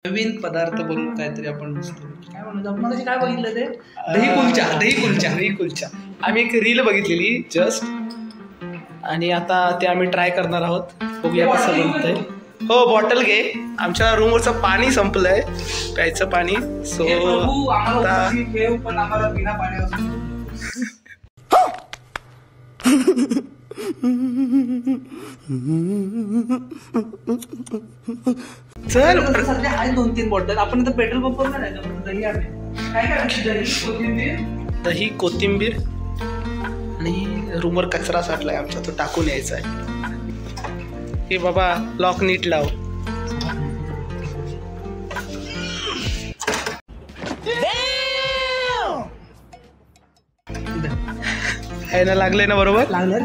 नवीन पदार्थ बनवून काहीतरी आपण काय म्हणतो आपण काय बघितलं ते दही कुलचा आम्ही एक रील बघितलेली जस्ट आणि आता ते आम्ही ट्राय करणार आहोत. बघूया कसं बनतंय. हो बॉटल घे. आमच्या रूमवरचं पाणी संपलंय प्यायचं पाणी. सो आता चल सध्या आहे 2-3 बॉटल. आपण तर पेट्रोल पंपवर नाही दही कोथिंबीर आणि रूमवर कचरा साठलाय आमचा तो टाकून यायचा आहे. हे बाबा लॉक नीट लाव. आहे ना लागलंय ना बरोबर लागलं.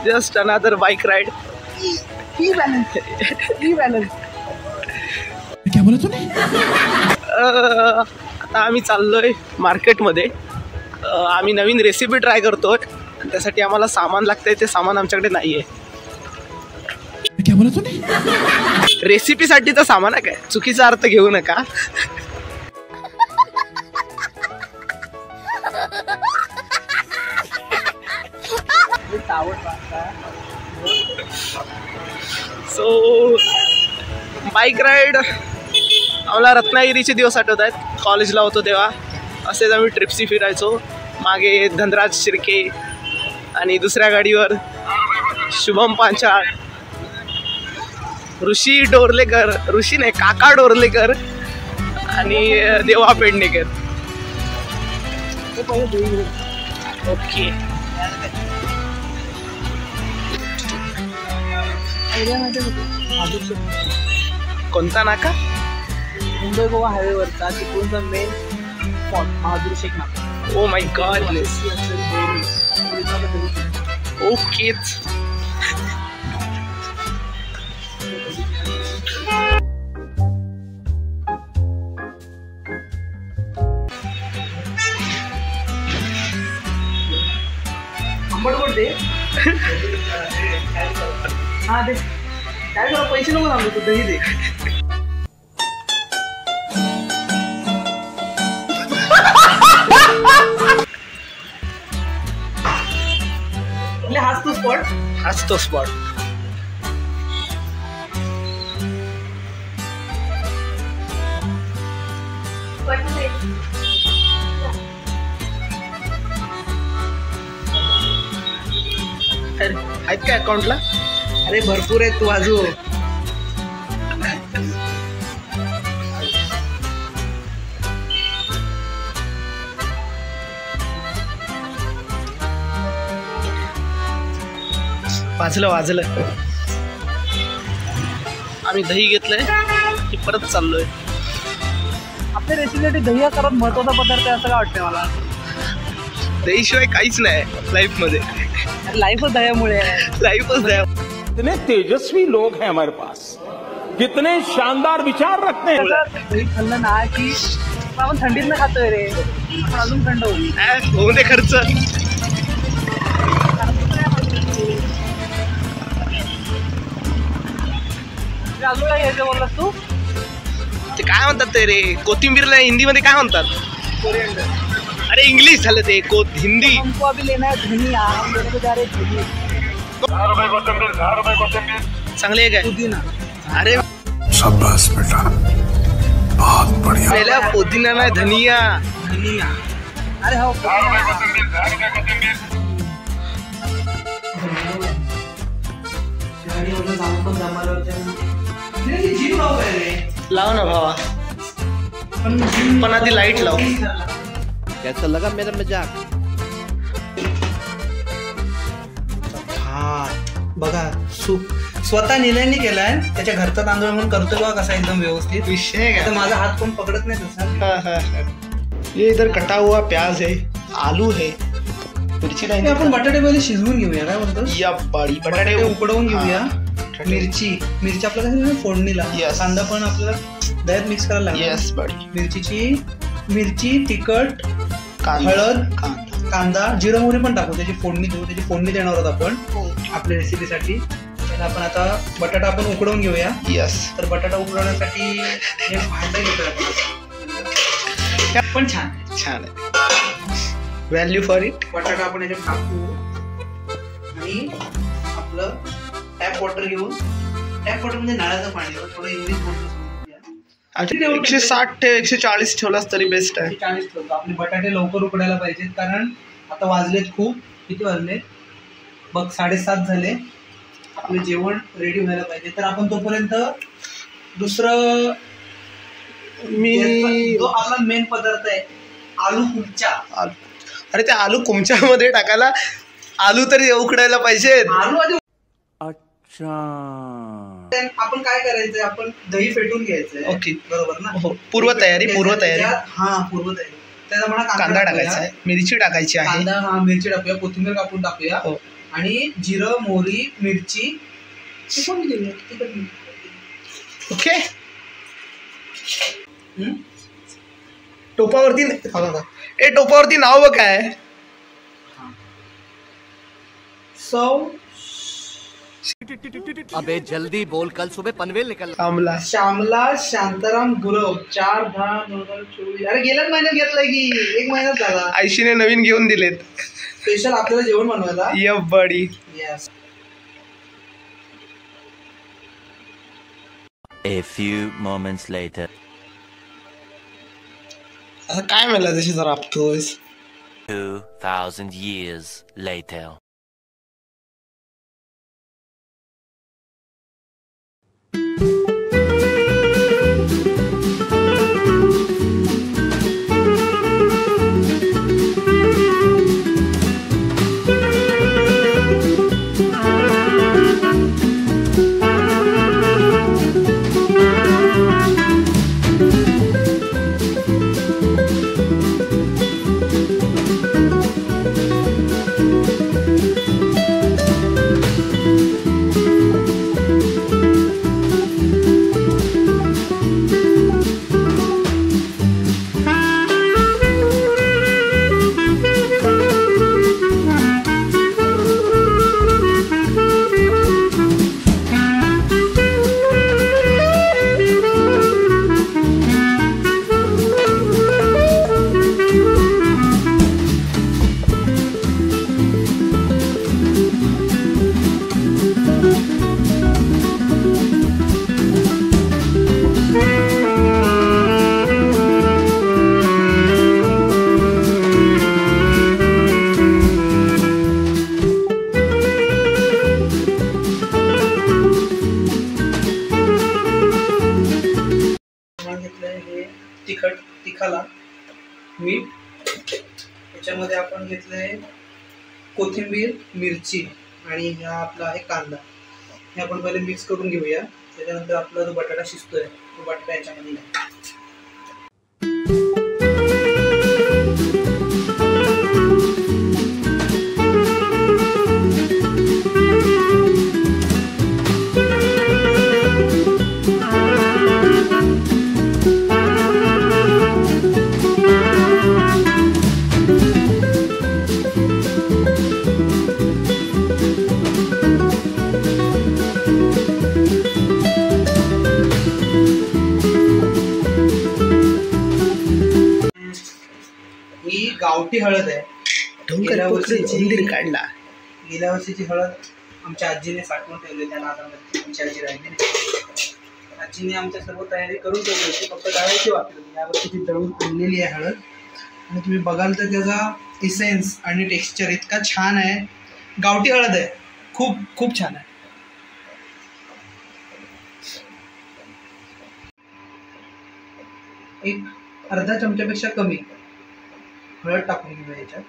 Just another bike ride. क्या बोला तूने? आता आम्ही चाललोय मार्केटमध्ये. आम्ही नवीन रेसिपी ट्राय करतोय. त्यासाठी आम्हाला सामान लागतंय. ते सामान आमच्याकडे नाहीये. क्या बोला तूने? रेसिपीसाठीचं सामान आहे काय? चुकीचा अर्थ घेऊ नका. सो बाईक राईड आम्हाला रत्नागिरीचे दिवस आठवत आहेत. कॉलेजला होतो तेव्हा असेच आम्ही ट्रिप्सी फिरायचो. मागे धनराज शिर्के आणि दुसऱ्या गाडीवर शुभम पांचाळ, ऋषी डोरलेकर, ऋषी नाही काका डोरलेकर आणि देवा पेडणेकर. ओके कोणता नाका? मुंबई गोवा हायवेवरचा तिकडूनचा मेन स्पॉट बहादूर शेख नाका. Oh my God. ओके आंबट दे. हा दे काय करा पैसे नको सांगतो तू दही दे. हाच तो स्पॉट. आहेत काय अकाउंटला? अरे भरपूर आहेत. तू आजू वाजलं. आम्ही दही घेतलंय की परत चाललोय. आपल्या रेसिपीसाठी दही हा सर्वात महत्वाचा पदार्थ आहे असं काय वाटतंय मला. दहीशिवाय काहीच नाही लाईफ मध्ये. लाईफच दह्यामुळे आहे. लाईफच दह्या. कितने तेजस्वी लोग हैं हमारे पास, कितने शानदार विचार रखते हैं. दही खाल्लं ना की आपण थंडीत न खातोय रे. आपण अजून थंड होऊ दे खर्च. अजून काय घ्यायचं बोललास तू? ते काय म्हणतात ते रे कोथिंबीरला हिंदीमध्ये काय म्हणतात? कोरिएंडर. अरे इंग्लिश झालं ते हिंदी. हमको अभी लेना है धनिया. हम लेने को जा रहे हैं धनिया. चांगले आहे काय? पुदीना. अरे शाबाश बेटा बहुत बढ़िया. पहिला पुदीना नाही धनिया. अरे हो गाडीवरून जाऊन पण जमायला जीव लावू काय रे? लाव ना भावा, पण आधी लाईट लाव. कैसा लगा मेरा मजाक? बघा स्वतः निर्णय केलाय, त्याच्या घरचा तांदूळ म्हणून करतोय बघा कसा एकदम व्यवस्थित. विषय आता माझा हात पण पकडत नाही तसा. ये इधर कटा हुआ प्याज है, आलू है, मिरची नाही. आपण बटाटे पहिले शिजवून घेऊया, काय म्हणतो? या बाडी बटाटे उकडवून घेऊया. मिरची आपल्याला कसं फोडणीला. कांदा पण आपल्याला दह्यात मिक्स करायला लागेल. यस बाडी. मिरची, तिखट, हळद, कांदा, जिरं मोहरी पण टाकू, त्याची फोडणी देणार आहोत आपण आपल्या रेसिपीसाठी. आपण आता बटाटा आपण उकडवून घेऊया. यस. तर बटाटा उकडवण्यासाठी हे भांडं घेतोय आपण. पण छान आहे. Value for it. बटाटा आपण याच्यात टाकू आणि आपलं टॅप वॉटर घेऊन, टॅप वॉटर म्हणजे नळाचं पाणी, थोडं इंग्लिश बोलतो. 160 ते 140 ठेवलास तरी बेस्ट आहे. 140 ठेवतो. आपले बटाटे लवकर उकडायला पाहिजेत, कारण आता वाजलेत खूप. किती वाजले बघ? 7:30 झाले. आपलं जेवण रेडी व्हायला पाहिजे. तर आपण तोपर्यंत दुसरं आपला मेन पदार्थ आहे आलू कुलचा. अरे त्या आलू कुमच्यामध्ये टाकायला आलू तरी उकडायला पाहिजे. आलू आधी. अच्छा. आपण काय करायचंय, आपण दही फेटून घ्यायचंय. ओके, बरोबर ना? हो. पूर्वतयारी. हा, पूर्वतयारी. त्याचा म्हणा कांदा टाकायचा आहे, मिरची टाकायची आहे. कांदा, मिरची टाकूया, कोथिंबीर कापून टाकूया आणि जिरं, मोहरी, मिरची देऊया. ओके. टोपावरती टोपावरती नाव बघ काय. अबे जल्दी बोल, कल सुबह पनवेल निकल. श्यामला शांताराम गुरव 4/10/2024. अरे गेल्याच महिन्यात घेतलाय की, 1 महिन्यात झाला. आयशीने नवीन घेऊन दिलेत स्पेशल आपल्याला जेवण बनवायला. या बडी. A few moments later. आता काय म्हणलं तशी जर आपतोस. 2000 years later. तिखाला मीठ, त्याच्यामध्ये आपण घेतलंय कोथिंबीर, मिरची आणि हा आपला आहे कांदा. हे आपण पहिले मिक्स करून घेऊया. त्याच्यानंतर आपला जो बटाटा शिजतोय तो बटाटा याच्यामध्ये गावठी हळद आहे. गेल्या वर्षीची हळद आमच्या आजीने साठवून ठेवली. त्या नादामध्ये आमची आजी राहिली नाही. आजीने आमच्या सर्व तयारी करून ठेवली होती, फक्त दळायची वापरली. यावर्षी ती दळून आणलेली आहे हळद. आणि तुम्ही बघाल तर त्याचा इसेन्स आणि टेक्स्चर इतका छान आहे. गावठी हळद आहे, खूप खूप छान आहे. एक अर्धा चमच्यापेक्षा कमी हळद टाकून घेऊया याच्यात.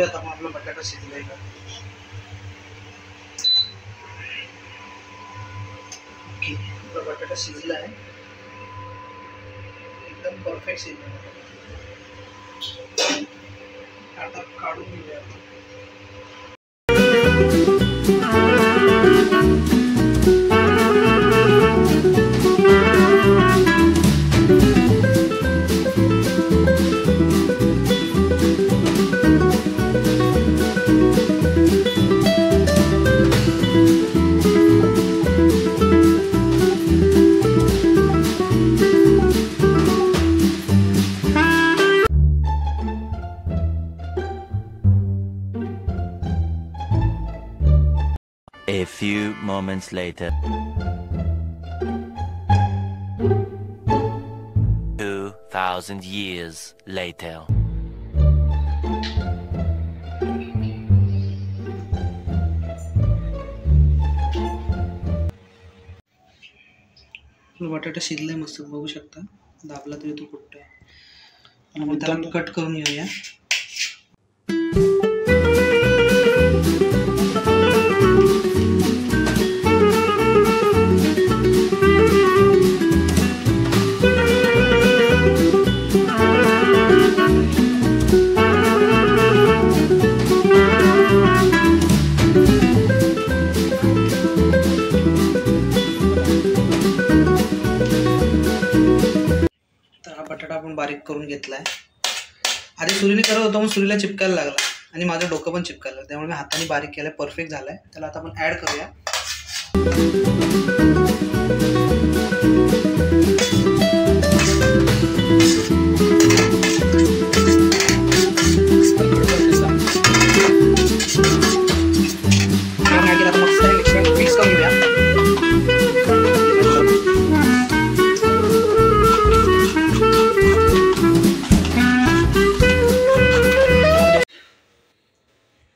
आता मग आपला बटाटा शिजलाय का. ओके, आपला बटाटा शिजला आहे, एकदम परफेक्ट शिजला. आता काढून घेऊया. A few moments later. 2,000 years later. बटाटा शिजलाय मस्त, बघू शकता. दाबला तरी तो फुटतोय. आपण त्याला कट करून घेऊया. बटाटा आपण बारीक करून घेतलाय. आधी सुरीने करत होतो, मग सुरीला चिपकायला लागला आणि माझं डोकं पण चिपकायला लागलं, त्यामुळे मी हाताने बारीक केलंय. परफेक्ट झालाय. त्याला आता आपण ऍड करूया. मिक्स करून घेऊया.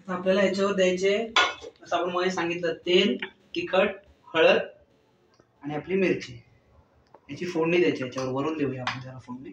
आपल्याला याच्यावर द्यायचे, असं आपण मध्ये सांगितलं, तेल, तिखट, हळद आणि आपली मिरची. याची फोडणी द्यायची याच्यावर. वरून देऊया आपण जरा फोडणी.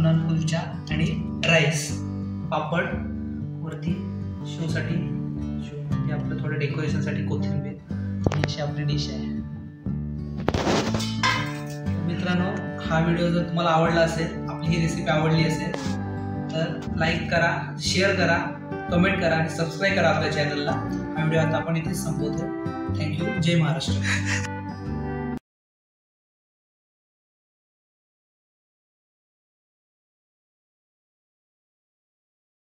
आलू कुलचा आणि राईस, पापड, वरती शोसाठी आपलं थोडं डेकोरेशनसाठी कोथिंबीर, ही अशी आपली डिश आहे. मित्रांनो, हा व्हिडिओ जर तुम्हाला आवडला असेल, आपली ही रेसिपी आवडली असेल तर लाईक करा, शेअर करा, कमेंट करा आणि सबस्क्राईब करा आपल्या चॅनलला. हा व्हिडिओ आता आपण इथे संपवतो. थँक्यू. जय महाराष्ट्र.